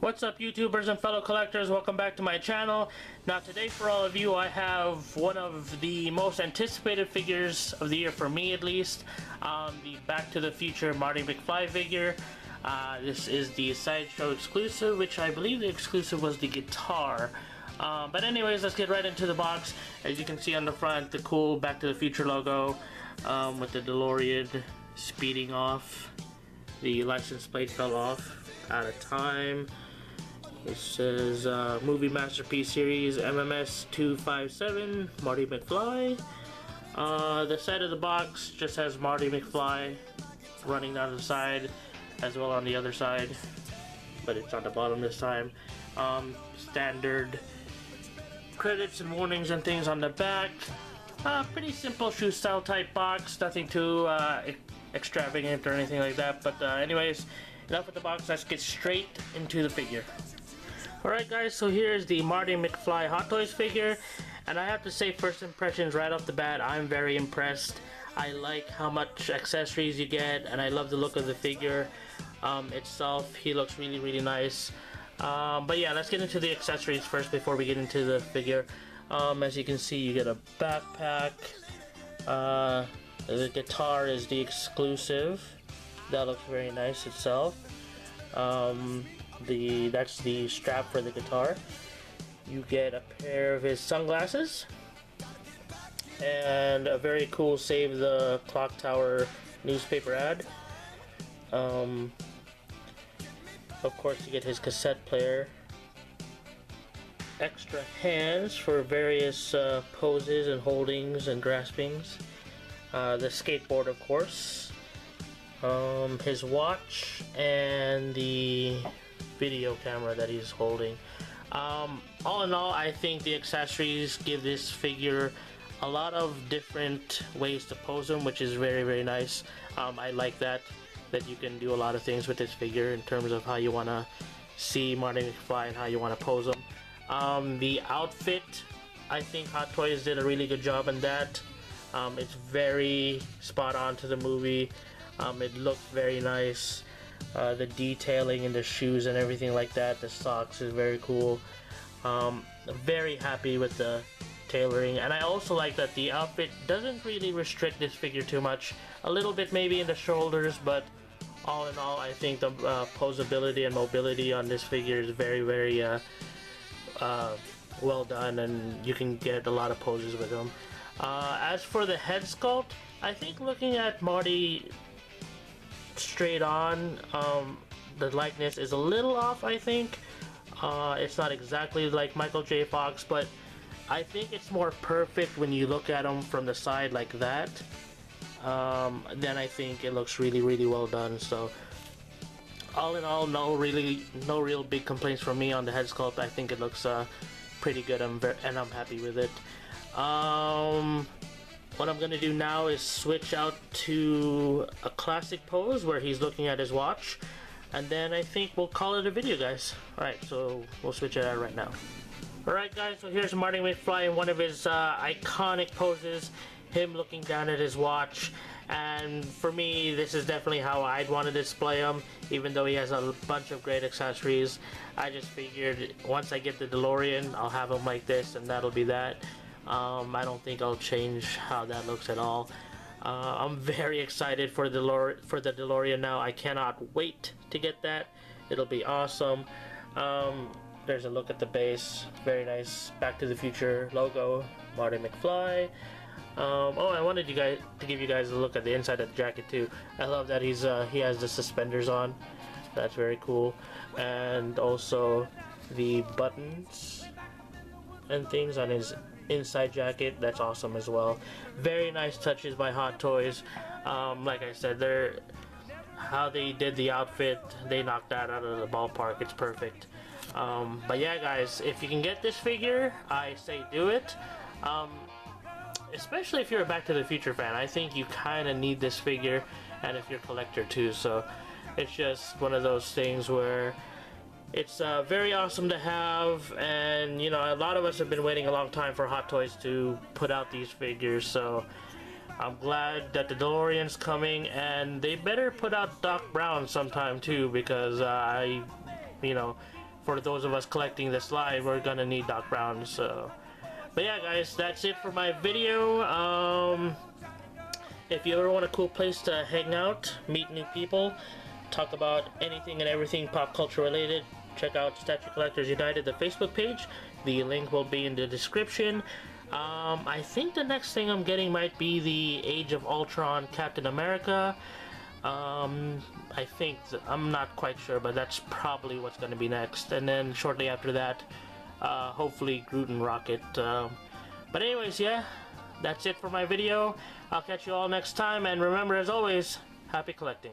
What's up, YouTubers and fellow collectors? Welcome back to my channel. Now today, for all of you, I have one of the most anticipated figures of the year, for me at least, the Back to the Future Marty McFly figure. This is the Sideshow exclusive, which I believe the exclusive was the guitar. But anyways, let's get right into the box. As you can see on the front, the cool Back to the Future logo with the DeLorean speeding off. The license plate fell off out of time. It says Movie Masterpiece Series MMS 257 Marty McFly. The side of the box just has Marty McFly running down the side, as well on the other side, but it's on the bottom this time. Standard credits and warnings and things on the back. Pretty simple shoe style type box, nothing too extravagant or anything like that. But anyways, enough with the box, let's get straight into the figure. Alright guys, so here's the Marty McFly Hot Toys figure, and I have to say, first impressions right off the bat, I'm very impressed. I like how much accessories you get, and I love the look of the figure itself. He looks really nice. But yeah, let's get into the accessories first before we get into the figure. As you can see, you get a backpack. The guitar is the exclusive. That looks very nice itself. That's the strap for the guitar. You get a pair of his sunglasses and a very cool Save the Clock Tower newspaper ad. Of course, you get his cassette player, extra hands for various poses and holdings and graspings, the skateboard, of course, his watch, and the video camera that he's holding. All in all, I think the accessories give this figure a lot of different ways to pose him, which is very nice. I like that you can do a lot of things with this figure in terms of how you want to see Marty McFly and how you want to pose him. The outfit, I think Hot Toys did a really good job on that. It's very spot on to the movie. It looked very nice. The detailing in the shoes and everything like that, the socks, is very cool. Very happy with the tailoring, and I also like that the outfit doesn't really restrict this figure too much. A little bit maybe in the shoulders, but all in all, I think the posability and mobility on this figure is very well done, and you can get a lot of poses with him. As for the head sculpt, I think looking at Marty straight on, the likeness is a little off, I think. It's not exactly like Michael J. Fox, but I think it's more perfect when you look at him from the side like that. Then I think it looks really well done. So all in all, no real big complaints from me on the head sculpt. I think it looks pretty good, and I'm happy with it. What I'm gonna do now is switch out to a classic pose where he's looking at his watch, and then I think we'll call it a video, guys. Alright, so we'll switch it out right now. Alright guys, so here's Marty McFly in one of his iconic poses, him looking down at his watch. And for me, this is definitely how I'd want to display him, even though he has a bunch of great accessories. I just figured once I get the DeLorean, I'll have him like this, and that'll be that. I don't think I'll change how that looks at all. I'm very excited for the DeLorean now. I cannot wait to get that. It'll be awesome. There's a look at the base, very nice Back to the Future logo, Marty McFly. Oh, I wanted to give you guys a look at the inside of the jacket too. I love that he has the suspenders on. That's very cool. And also the buttons and things on his inside jacket, that's awesome as well. Very nice touches by Hot Toys. Like I said, how they did the outfit, they knocked that out of the ballpark. It's perfect. But yeah guys, if you can get this figure, I say do it. Especially if you're a Back to the Future fan, I think you kind of need this figure, and if you're a collector too. So it's just one of those things where it's very awesome to have, and you know, a lot of us have been waiting a long time for Hot Toys to put out these figures, so I'm glad that the DeLorean's coming, and they better put out Doc Brown sometime too, because for those of us collecting this live, we're gonna need Doc Brown. So, but yeah, guys, that's it for my video. If you ever want a cool place to hang out, meet new people, talk about anything and everything pop culture related, check out Statue Collectors United, the Facebook page. The link will be in the description. I think the next thing I'm getting might be the Age of Ultron Captain America. I think, I'm not quite sure, but that's probably what's going to be next. And then shortly after that, hopefully Groot and Rocket. But anyways, yeah, that's it for my video. I'll catch you all next time, and remember, as always, happy collecting.